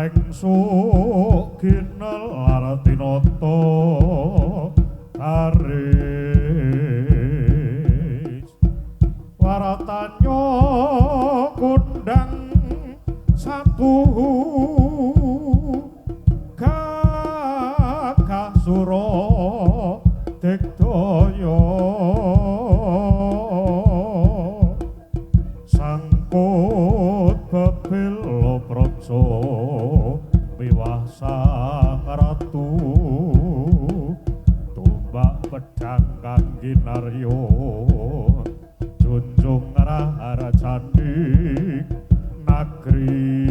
Rengsuk ginelar tinata aris waratanyo kondang satu gagah sura digdaya sangkut bebel praksa miwah sang ratu tumbak pedang kangge narya junjung rajane negeri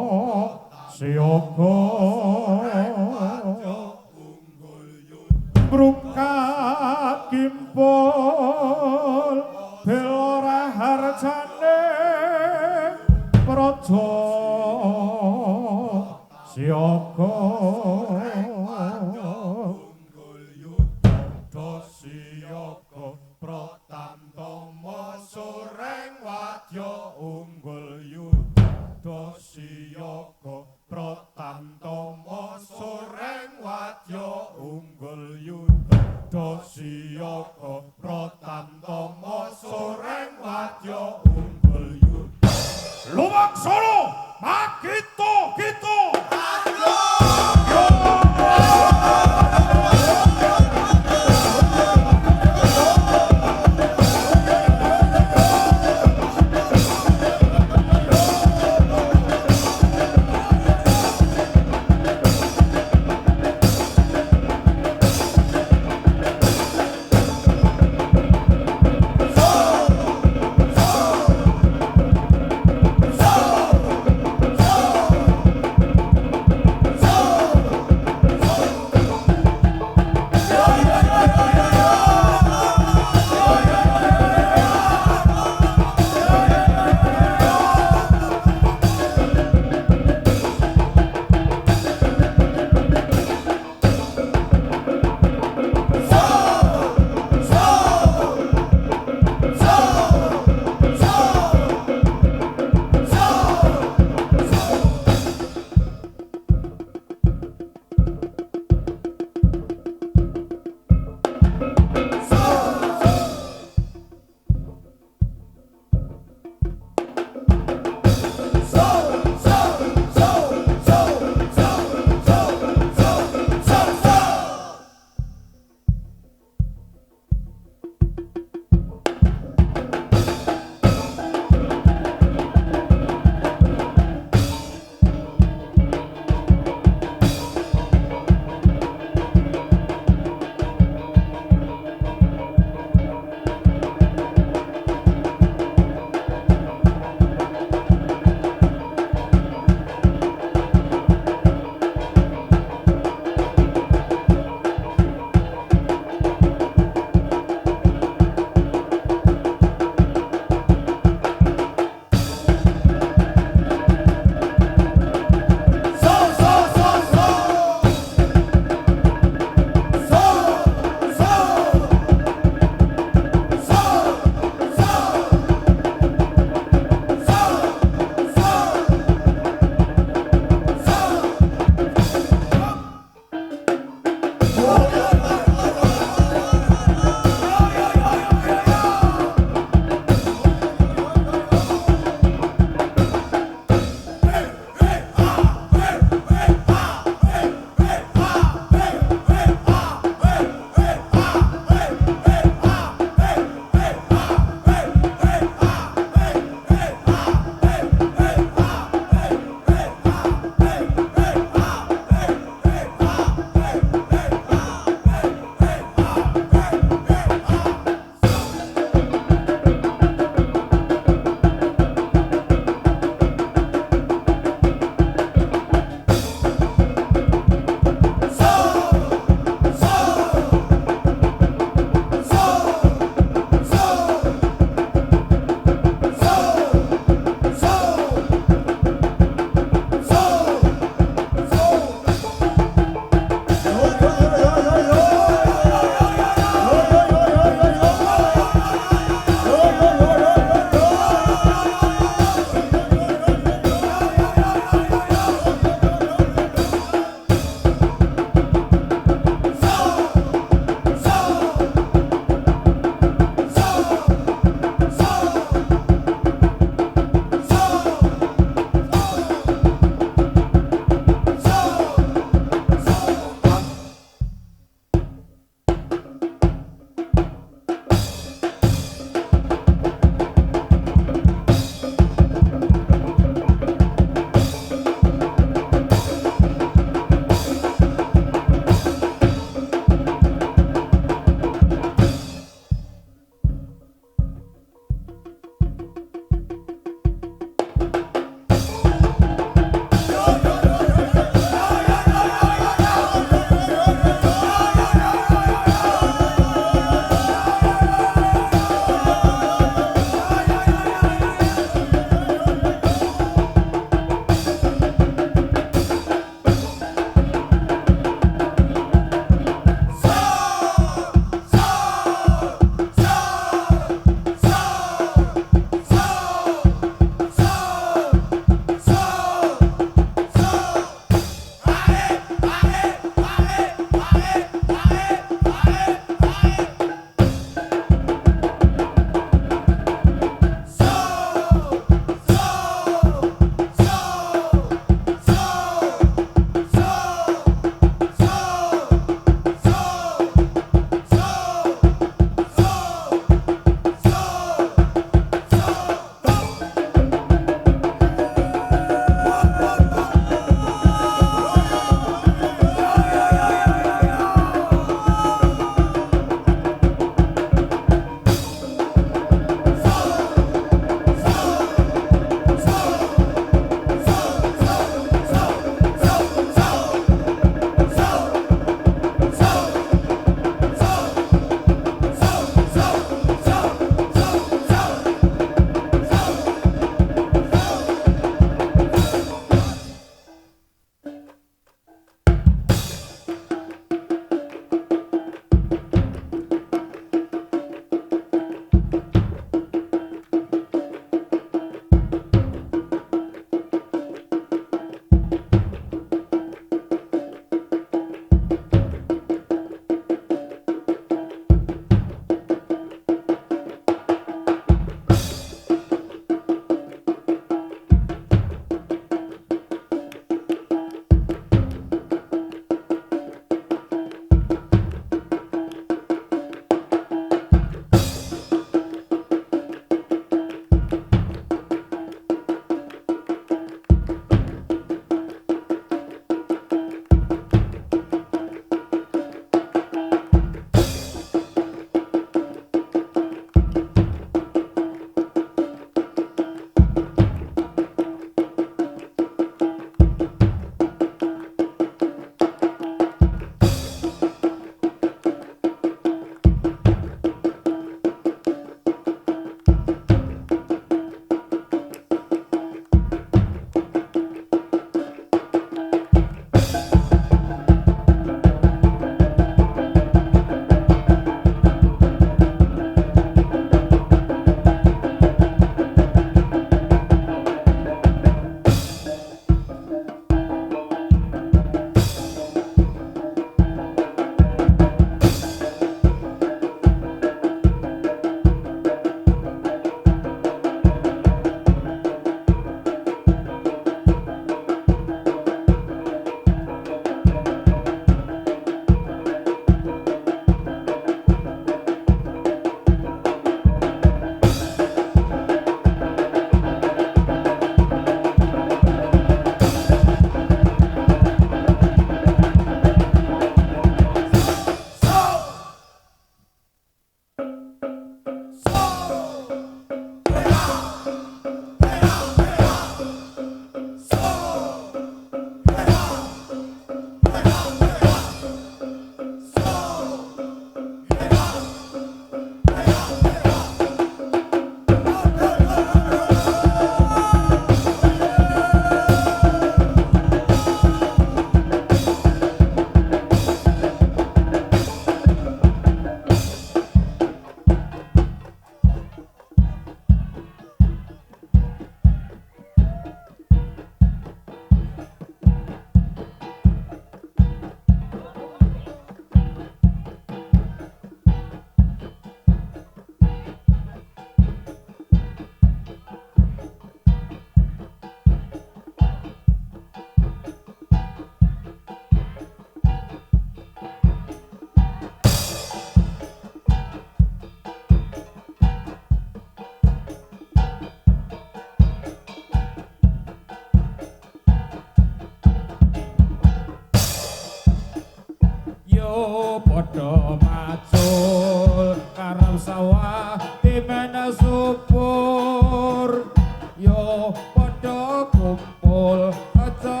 padha macul karep sawah dimene subur yo padha kumpul aja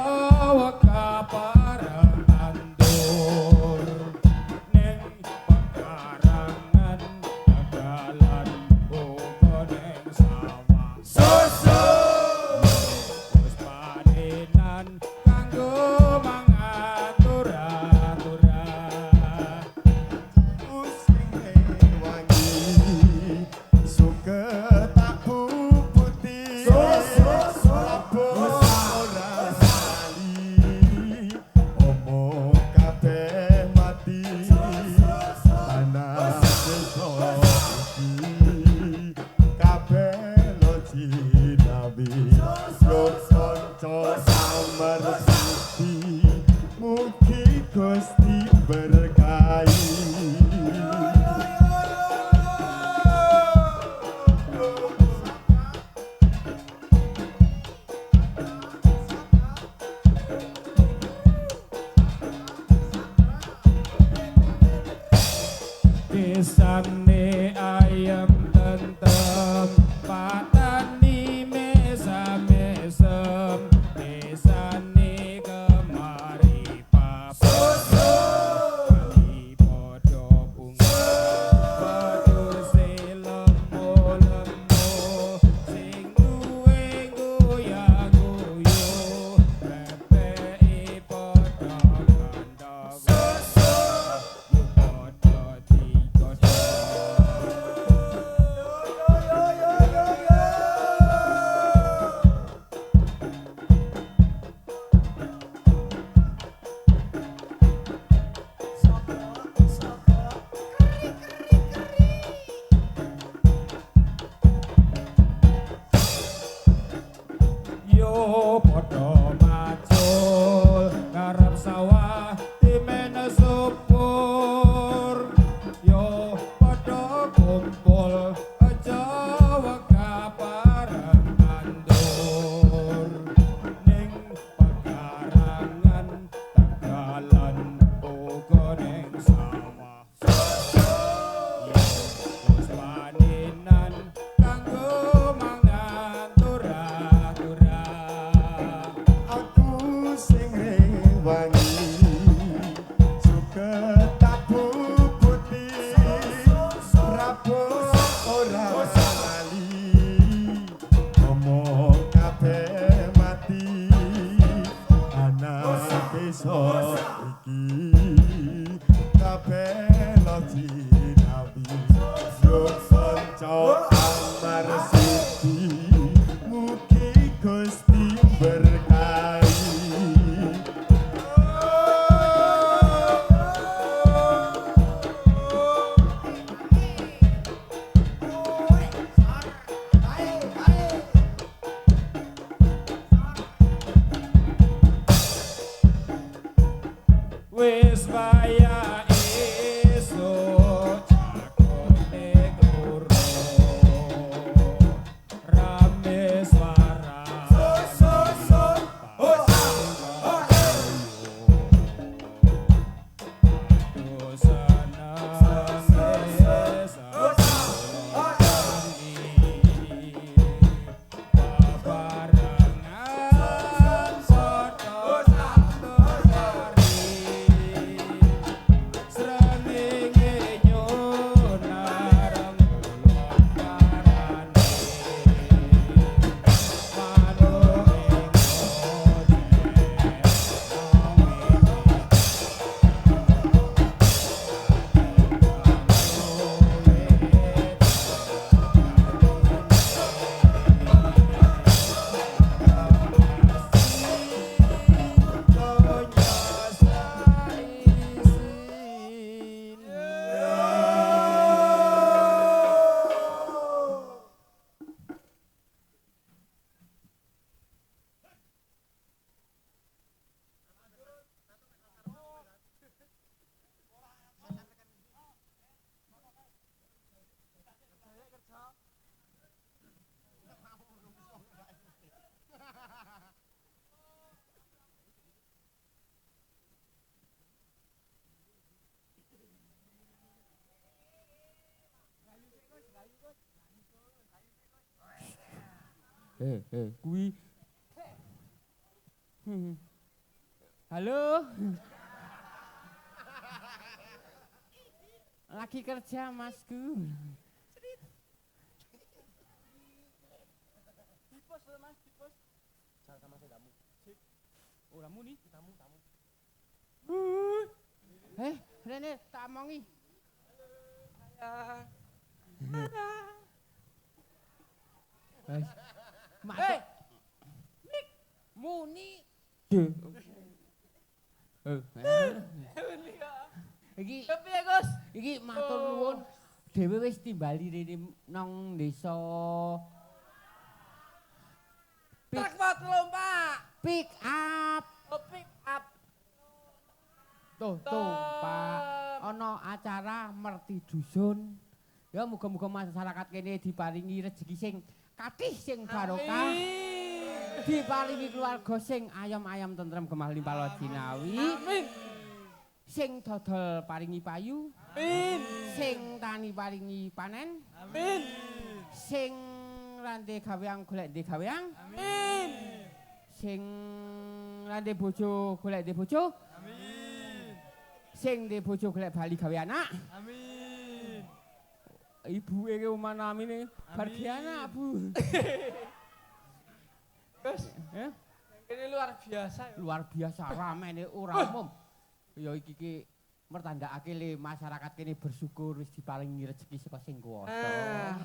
waka pareng tandur ning pekarangan dadalan uga ning sawah susu wis panenan kanggo mangan turah-turah Gusti berkahi desane ayam tentem patani mesam-mesem desane kemari papai padha bunga paduse lemo-lemo sing duwe goyang-goyo bebeke padha kandhang yo padha macul ngarep sawah dimene subur yo padha kumpul aja waka pareng tandur ning pekarangan dadalan uga ning sawah wis panenan kanggo mangan turah-turah aku sing rewangi suket tabu putih rabuk ora lali ngomong kabeh mati anak desa iki kabeh lati nabi yuk sanca amar siji mugi Gusti berkahi wis waya esuk cakone guru rame swara kuwi. Halo. Lagi kerja, Masku. Dipos lho, Mas, dipos. Sama tamu. Oh, tamu nih, tamu. Rene tak omongi. Wes. Masuk. Nik muni. Iki piye, Gus? Iki matur nuwun. Dhewe wis timbali rene nang desa Truk lompat. pick up. Oh, pick up. Tuh, Pak. Ana acara merti dusun. Ya muga-muga masyarakat kene diparingi rezeki sing katih sing barokah. Diparingi keluarga sing ayam-ayam tentrem gemah limpah lo jinawi. Amin. Sing dodol paringi payu. Amin. Sing tani paringi panen. Amin. Sing rante gaweang golek ndek gaweang. Amin. Sing rante bojo golek ndek bojo. Amin. Sing ndek bojo golek bali gawe anak. Amin. Ibu iki omah namine bar di anak, Bu. Gus, Ya, ini luar biasa ya. luar biasa ramene ora umum. Ya iki ki mertandakake le masyarakat kene bersyukur wis diparingi rezeki saka sing kuwasa.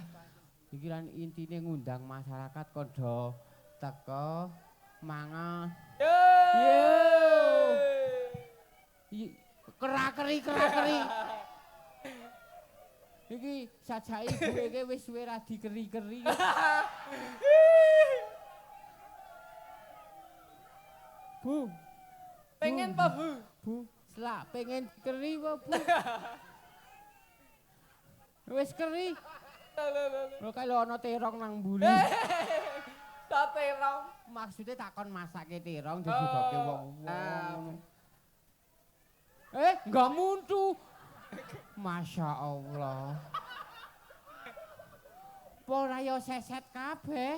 Iki lan intine ngundang masyarakat kodho teko mangan. Kera-keri. Iki sajake ibu iki wis suwe ra dikeri-keri. Bu. Pengen apa, Bu? Bu, selak pengen keri apa, Bu? Wis keri. Lho kalau ana terong nang mburi. Tak terong. Maksudnya takon masake terong dijudoke wong-wong. Enggak muntu. Masya Allah. Ora yo seset kabeh.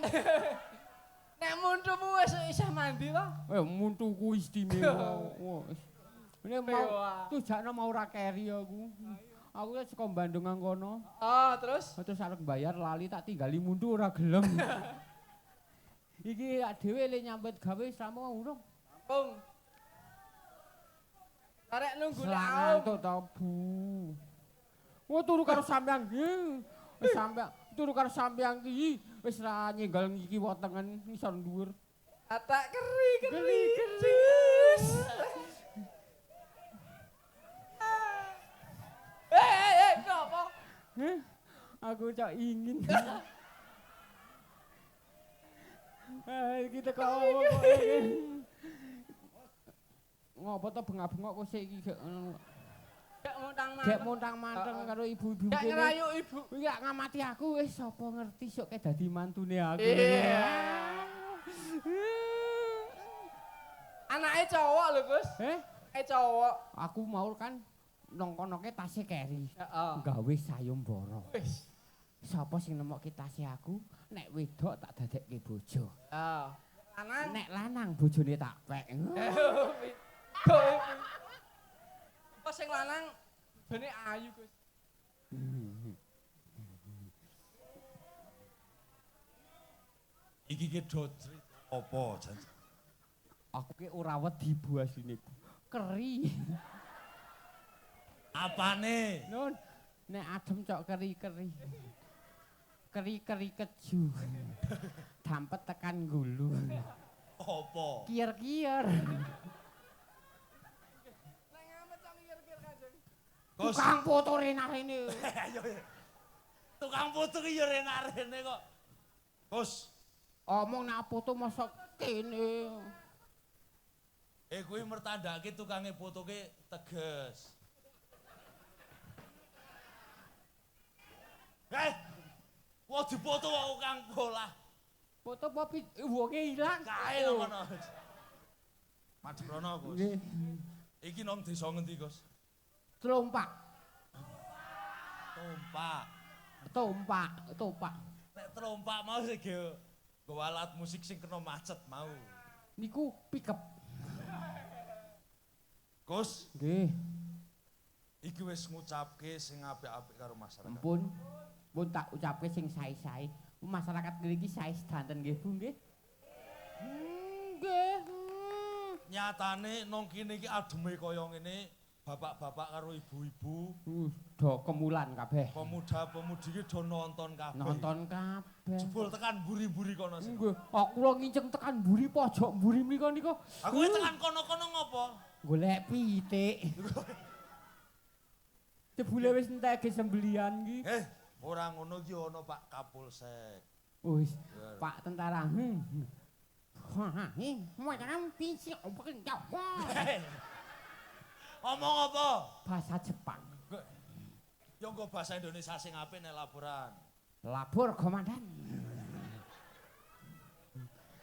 Nek mundumu wis isih mandi to? Muntu ku istimewa. Ini mau Mewah. tujakno mau ora keri aku. Aku ya saka Bandung nang kono. Oh, terus? Terus arep bayar lali tak tinggali mundu ora gelem. Iki dhewe le nyambet gawe selama urung. Rampung. Arek nunggu Selangan naum. to ta, Bu. Wo turu karo sampean. Wis sampean turu karo sampean iki wis ra nyenggol iki wotengen ngisor dhuwur. Atak keri. Keri. Jus. Ngopo? Aku cak ingin. Kita kok ngopo to bengak-bengok kok sik iki gek montang-manteng karo ibu-ibu Gak ngerayu ibu. Kuwi gak ngamati aku wis sapa ngerti sok ke dadi mantune aku. Anake cowok lho, Gus. Cowok. Aku mau kan nang konoke tasih keri. Heeh. Gawe sayembara. Wis. Sapa sing nemokke tasih aku, nek wedok tak dadekke bojo. Heeh. Lanang. Nek lanang bojone tak pek. Pas sing lanang bene ayu, Gus. Iki ki do apa jan? Aku ki ora wedi Bu asline. Keri. Apane? Nun, nek adem cok keri-keri. Keri-keri keju. Dampet tekan gulu. Apa? Kier-kier. Nek ngamet cang kir-kir Kanjeng. Gus. Tukang foto rene-rene. Ayo. Tukang foto ki yo rene kok. Gus, Omong nek foto mosok kene. kuwi mertandake tukange foto ki teges. Wah dipoto kok Kang Polah. Foto apa wonge ilang. Kae nang kono. Madrono, Gus. Nggih. Iki nang desa ngendi, Gus? Trompak. Tompak. Topak. Nek trompak mau sing Nggawa alat musik sing kena macet mau. Niku pickup. Gus, Nggih. iki wis ngucapke sing apik-apik karo masyarakat. Ampun. Pun tak ucapke sing sae-sae. Masyarakat ngriki sae sedanten nggih, Bu nggih. Nggih. Nyatane nang kene iki ademe kaya ngene, bapak-bapak karo ibu-ibu, Do kemulan kabeh. pemuda-pemudi iki do nonton kabeh. Nonton kabeh. Jebul tekan mburi-mburi kono sih. Nggih, aku lho nginceng tekan mburi pojok mburi mriko nika. Aku wis tekan kono-kono ngopo? Golek pitik. Jebule wis entek sembelian iki. Ora ngono iki ana Pak Kapolsek. Wis, Pak tentara. Wah, mau jangan pisik open Ngomong apa? bahasa Jepang. Yo nggo bahasa Indonesia sing apik nek laporan. Labor komandan.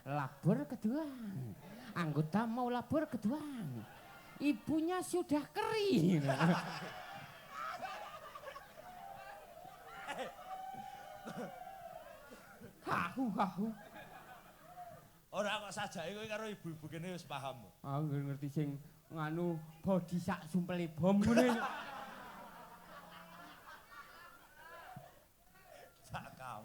Labor kedua. Anggota mau labor kedua. Ibunya sudah kering. Hahu. Ora kok sajake kowe karo ibu-ibu kene wis paham. Aku ngerti sing nganu body sak sumpele bom ngene. Sakam.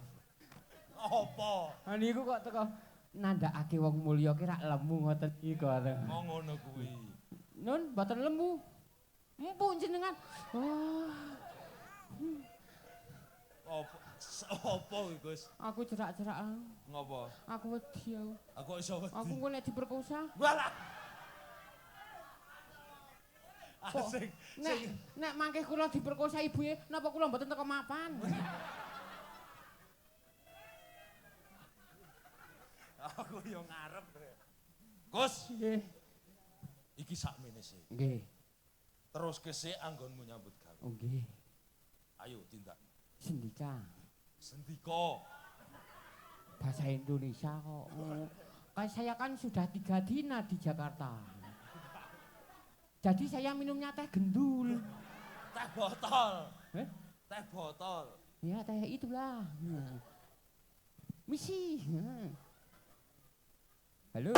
Apa? Ha niku kok teko nandhakake wong mulya ki rak lemu ngoten iki kok. Oh ngono kuwi. Nun mboten lemu. Empuk jenengan. Apa kuwi, Gus? Aku cerak-cerak. Ngopo? Aku wedi aku. Aku iso wedi. Aku engko nek diperkosa. Walah. Kok Sing nek mangke kula diperkosa ibuke, napa kula mboten teko mapan? aku yo ngarep. Gus, Nggih. iki sakmene sih. Nggih. Terus kesik anggonmu nyambut gawe. Oh nggih. Ayo tindak. Sendika. Sendika. Bahasa Indonesia kok. Saya kan sudah 3 dina di Jakarta. Jadi saya minumnya teh gendul. Teh botol. Teh botol. Ya teh itulah. Misi. Halo.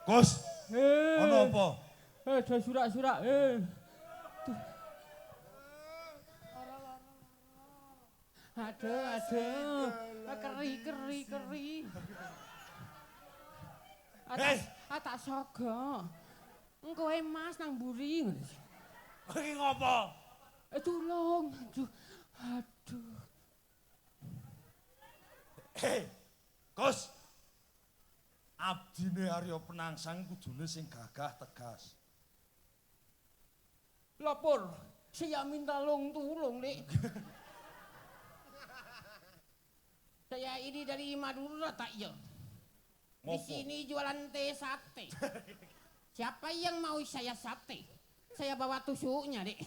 Gus, Eh. ono apa? Ada surak-surak. Aduh. Keri. Tak sogo. Engko Mas nang mburi ngono. Iki ngopo? Tulung. Aduh. Gus. Abdine Arya Penangsang kudune sing gagah tegas. Lapor, saya minta tulung, Dik. Saya ini dari Madura, tak ya? Di sini jualan teh sate. Siapa yang mau saya sate? Saya bawa tusuknya, Dik.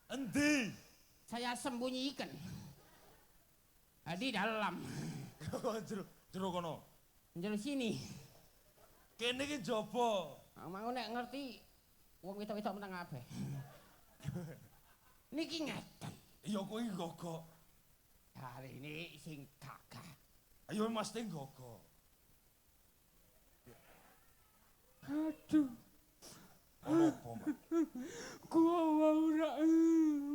Endi? Saya sembunyikan. Di dalam. Jero kono. Jero sini. Kene iki jaba. Mau nek ngerti wong wedok-wedok meneng kabeh. Niki ngeten. Iya kuwi gogok. Hari ini sing gagah. Ayo Mas Ting gogok. Aduh. Ono apa, Mas? Gua ora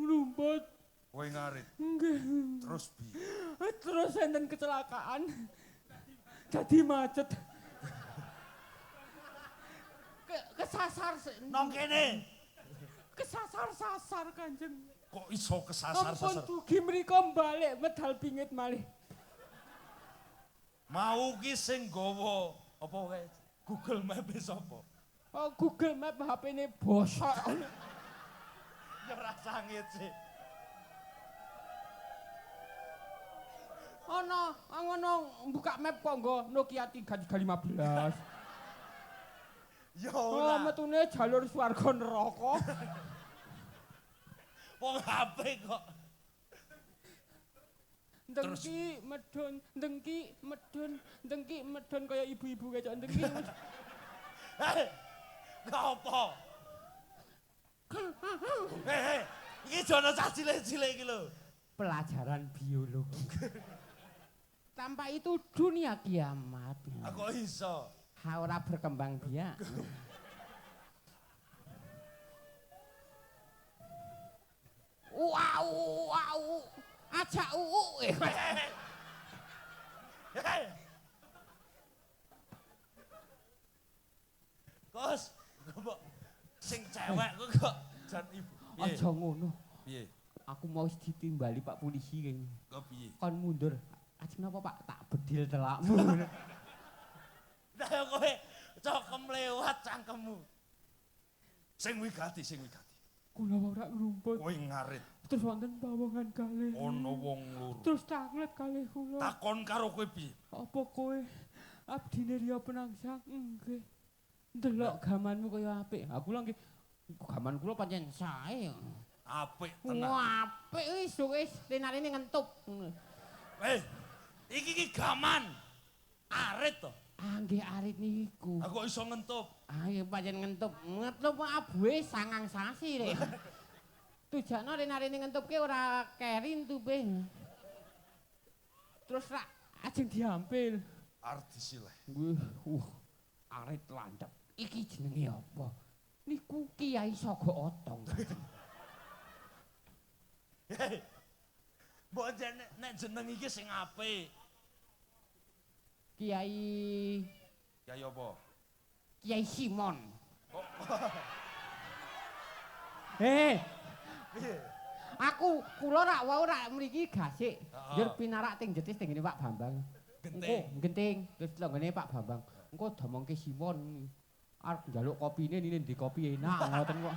rumput. Kowe ngarit. Nggih. Terus bi. Terus enten kecelakaan. Jadi macet. Kesasar. Nang kene. Kesasar-sasar Kanjeng. Kok iso kesasar-sasar? Ampun dugi mriko balik medal bingit malih. Mau ki sing gawa apa wae? Google Map sapa? Oh, Google Map HP-ne bosok. Ya ora sangit sih. Ngono buka map kok nggo Nokia 3315. Ya Oh, ora. metune jalur swarga neraka. Wong HP kok. Dengki medun kaya ibu-ibu kaya dengki. Ngopo? Iki jono cah cilik-cilik iki lho. Pelajaran biologi. Tanpa itu dunia kiamat. Aku iso. Ora berkembang biak. Wow. Aja Kos, sing cewek kok jan ibu. Aja ngono. Piye? Aku mau ditimbali Pak Polisi kene. Kok piye? Kon mundur. Ajeng napa Pak? Tak bedil telakmu. Nah kowe cokem lewat cangkemmu. Sing wigati. Kula ora ngrumput. Kowe ngarit. Terus wonten pawongan kalih. Ono wong loro. Terus tanglet kalih kula. Takon karo kowe piye? Apa kowe abdine Arya Penangsang? Nggih. Ndelok gamanmu kaya apik. Ha kula nggih gaman kula pancen sae. Apik tenan. Wah, apik wis renarene ngentup. Iki gaman. Arit to. Ah nggih arit niku. Aku iso ngentup. Ah iya pancen ngentup. Ngentup abuhe sangang sasi rek. Tujakno renarene ngentupke ora keri entupe. Terus rak ajeng diampil. Arep disileh. Nggih, arit landhep. Iki jenenge apa? Niku Kiai Sogo Otong. Mbok nek jeneng iki sing apik. Kiai apa? Kiai Simon. Aku kula rak wau rak mriki gasik. Njur pinarak teng jetis teng ngene Pak Bambang. Genting. Terus lenggene Pak Bambang. Engko domongke Simon. Arep njaluk kopine nine ndi kopi enak ngoten kok.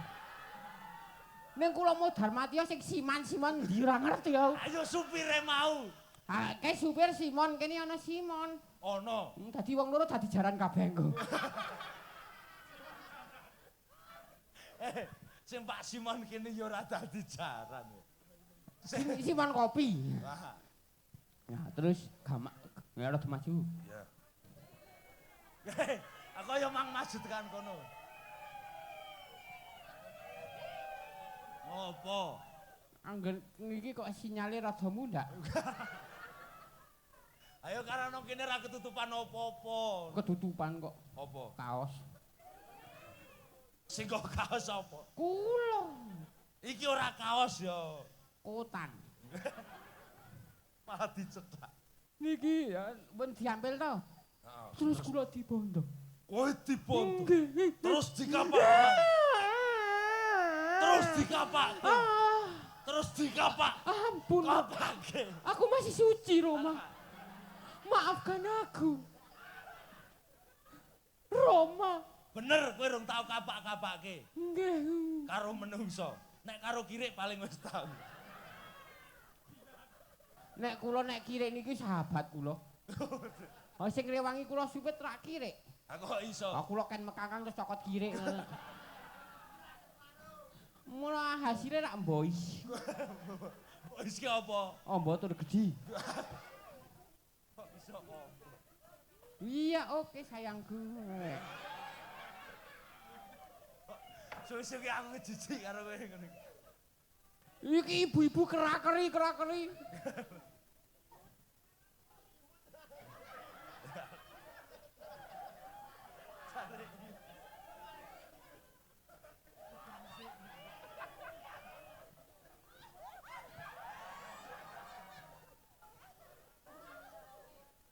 Ning kula mau Darmatya sing Simon ndi ora ngerti ya. Ayo supire mau. Ha, kae supir Simon kene ana Simon. Ono. Dadi wong loro dadi jaran kabeh engko. Sing Pak Simon kene ya ora dadi jaran. Simon kopi. Wah. Nah, terus gamak ngarep maju. Iya. Aku ya mang maju tekan kono. Ngopo? Angger niki kok sinyale rada mundak. Ayo karena nang kene ra ketutupan apa-apa. Ketutupan kok. Apa? Kaos. Sing kok kaos apa? Kula. Iki ora kaos ya. Kotan. Malah dicetak. Niki ya pun diambil to. Heeh. Terus kula dibondo. Kowe dibondo. Terus dikapak. Terus dikapak. Terus dikapak. Ampun. Kapake. Aku masih suci, Roma. Maafkan aku. Roma. Bener kowe rung tau kapak-kapake Nggih. karo menungso. Nek karo kirik paling wis tau. Nek kula nek kirik niki sahabat kula. Oh sing rewangi kula suwit rak kirik. Aku kok iso. Aku lho ken mekangkang terus cokot kirik. Mula hasilnya rak mboi. Wis ki apa? Oh mbok tur gede. Kok iso apa? Iya oke sayangku. Suwe-suwe aku ngejijik karo kowe ngene. Iki ibu-ibu kerakeri.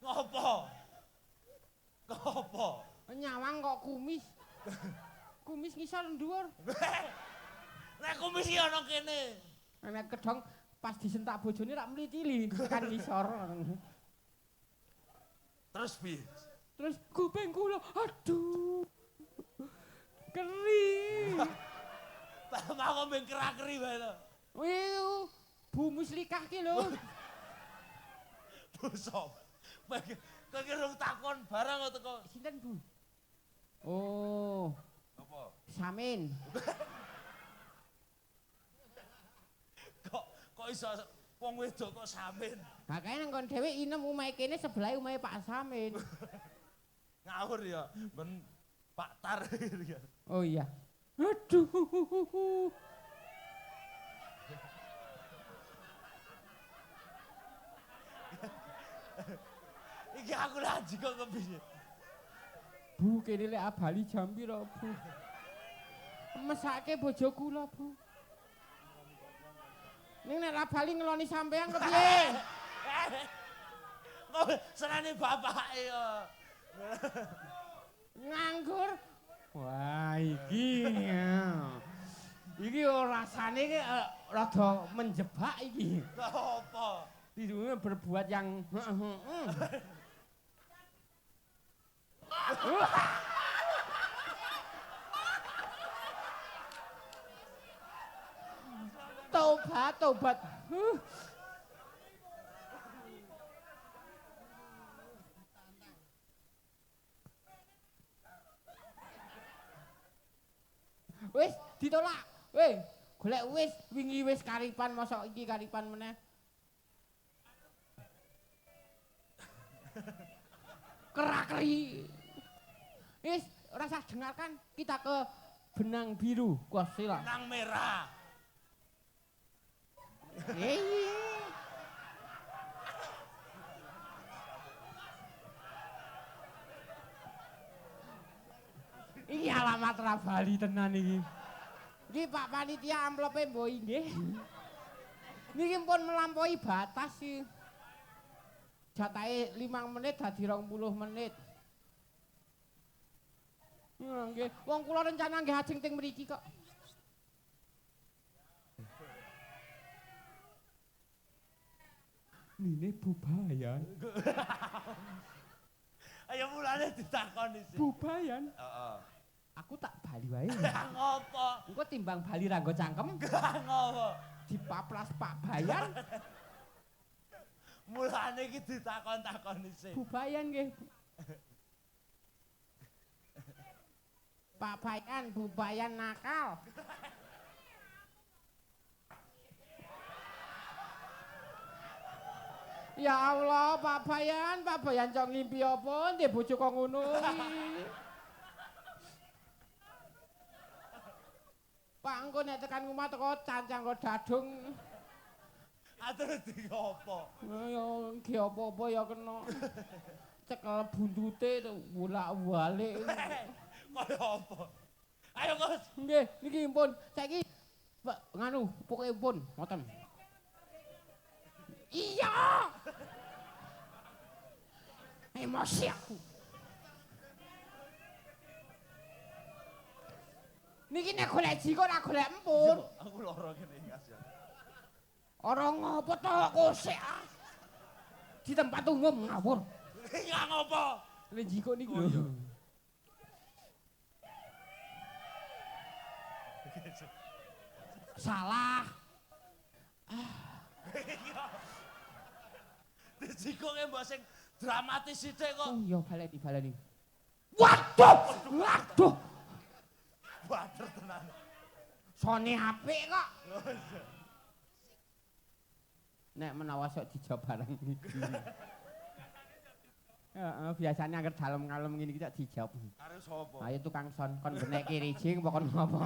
Ngopo? Nyawang kok kumis. Kumis ngisor dhuwur. Nek kumis iki ana kene. Nek kedhong pas disentak bojone rak mlitili tekan ngisor. Terus piye? Terus kuping kula aduh. Keri. Mau ngombe kerak-keri wae to. Wih, Bu Muslikah ki lho. Bosok. Kowe ki rung takon barang kok teko. Sinten, Bu? Oh, Apa? Samin. Kok iso wong wedok kok samin? Makane nang kon dhewe inem omahe kene sebelah omahe Pak Samin. Ngawur ya, ben Pak Tar ya. Oh iya. Aduh. Iki aku lagi kok kepiye. Bu kene lek abali jam pira, Bu? Mesake bojo kula, Bu. Ning nek abali ngeloni sampean kepiye? Kok senane bapake yo. Nganggur. Wah, iki. Iki rasane ki rada menjebak iki. Apa? Disuruh berbuat yang Tobat. Wis ditolak. Weh, golek wis wingi wis karipan mosok iki karipan meneh. Kerakeri. Wis ora usah dengarkan, kita ke benang biru. Kuwi sila. Benang merah. Iki alamat Rabali tenan iki. Iki Pak Panitia amplope mbok nggih. Niki pun melampaui batas iki. Jatahe 5 menit dadi 20 menit. Nggih, wong kula rencana nggih ajeng teng mriki kok. Nine Bubayan. Ayo mulane ditakoni sih. Bubayan. Heeh. Aku tak bali wae. Ngopo? Engko timbang bali ra nggo cangkem Ngopo? dipaplas Pak Bayan. Mulane iki ditakon-takoni sih. Bubayan nggih. Pak Bayan, Bubayan nakal. Ya Allah, Pak Bayan cok ngimpi apa? Ndek bojo kok ngono iki. Pak engko nek tekan omah teko cancang kok dadung. Atur di apa? Ya ki apa-apa ya kena cekel buntute bolak-balik. Kaya apa? Ayo Gus. Nggih, niki pun saiki nganu pokoke pun ngoten. Iya. Emosi aku. Niki nek golek jiko ora golek empun. Aku lara kene kasihan. Ora ngopo to kosek. Di tempat umum ngawur. Iya ngopo? Nek jiko niku lho. Salah. Dijikoke mbok sing dramatis sithik kok. Oh iya baleni. Waduh, waduh. Bader tenan. Sone apik kok. Nek menawa sok dijawab bareng iki. Heeh, biasanya angger dalem ngalem ngene iki tak dijawab. Karo sapa? Ayo tukang son kon benek kirijing apa kon ngopo.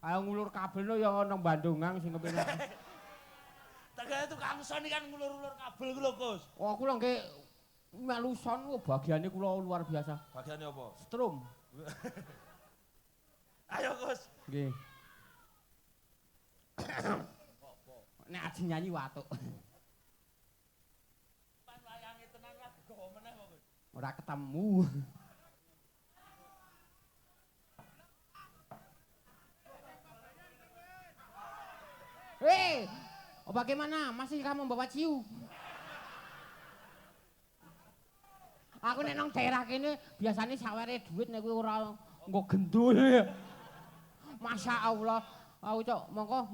Ayo ngulur kabel no ya nang Bandungang sing kepenak. Tegane tukang son iki kan ngulur-ulur kabel ku lho, Gus. Oh kula nggih melu son bagiane kula luar biasa. Bagiane apa? Strum. Ayo, Gus. Nggih. Nek aji nyanyi watuk. Pan wayange tenan ra digawa meneh kok, Gus. Ora ketemu. Hei, bagaimana? Masih kamu bawa ciu? Aku nek nang daerah kene biasane sawere duit nek kowe ora nggo gendul ya. Masya Allah. Aku cok mongko,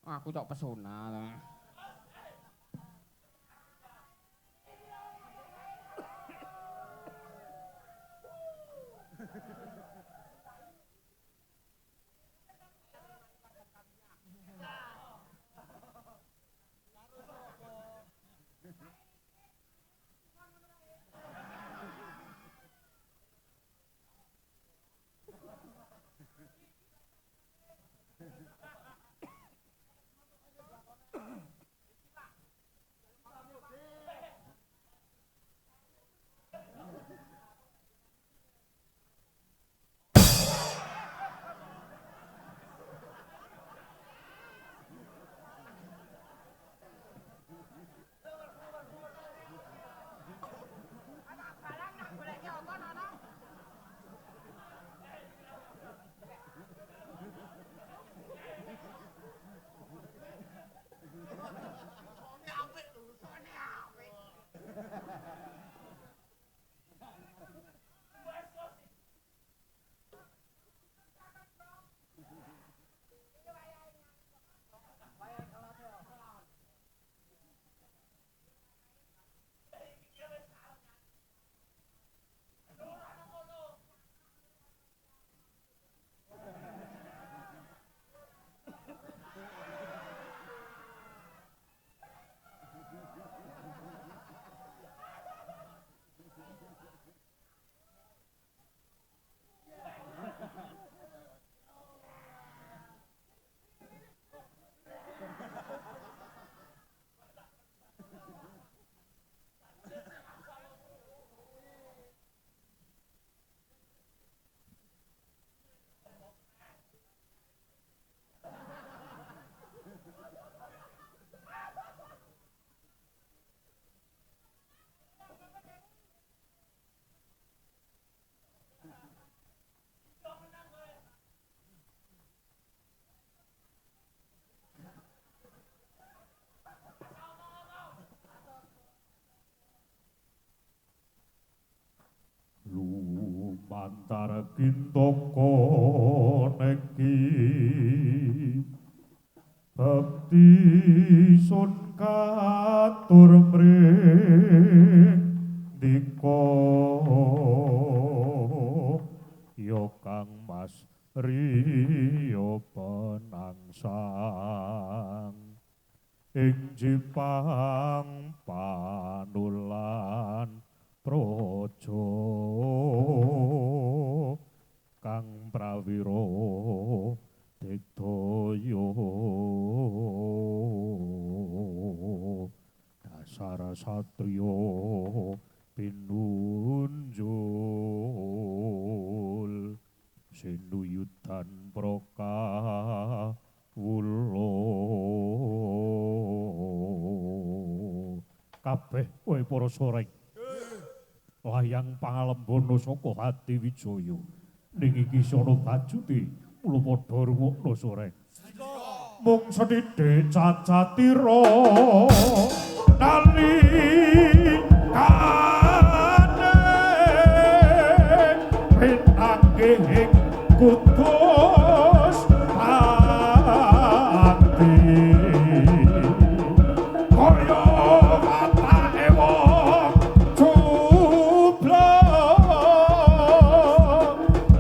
Aku cok pesona. Lumantar gintoko neki bekti sun katur mring diko yo kang mas riyo penangsang ing jipang panulan projo kang praw prawiro digdaya dasar satriya pinunjul sinuyudan prakawula kabeh kowe para soreng layang pangalembono saka Hati Wijaya ning iki sono bajuti mula padha rungokno soreng mung sedhithik cacatira nalikane pinanggih kutus ati kaya watake wong cublok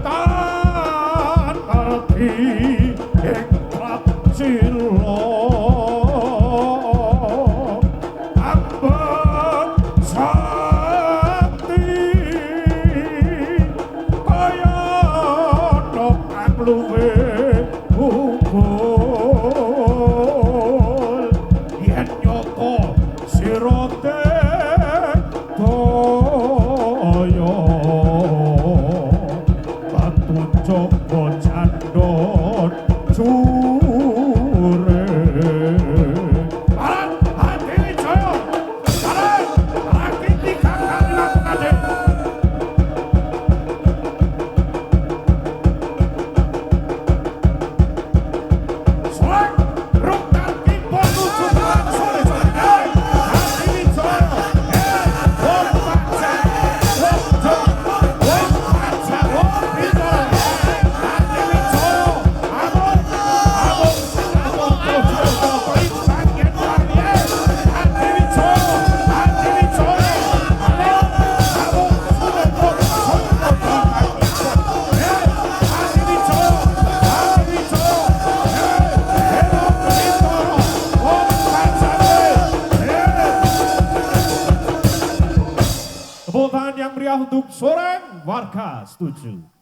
tan arti ing pracila ambek sakti kaya nok luwe ukul yen nyoto sirote toyo batu joko candon cure Barat Hati Wijaya Barat lagi tiga kali lakukan Soreng rungkat kipon nuju barang sore-sore Hati Wijaya wong baca wong baca wong pinter Hati Wijaya amon perintah yen warye Hati Wijaya Hati Wijaya amon sudah Hati Wijaya Tepuk tangan yang meriah untuk Soreng warga setuju.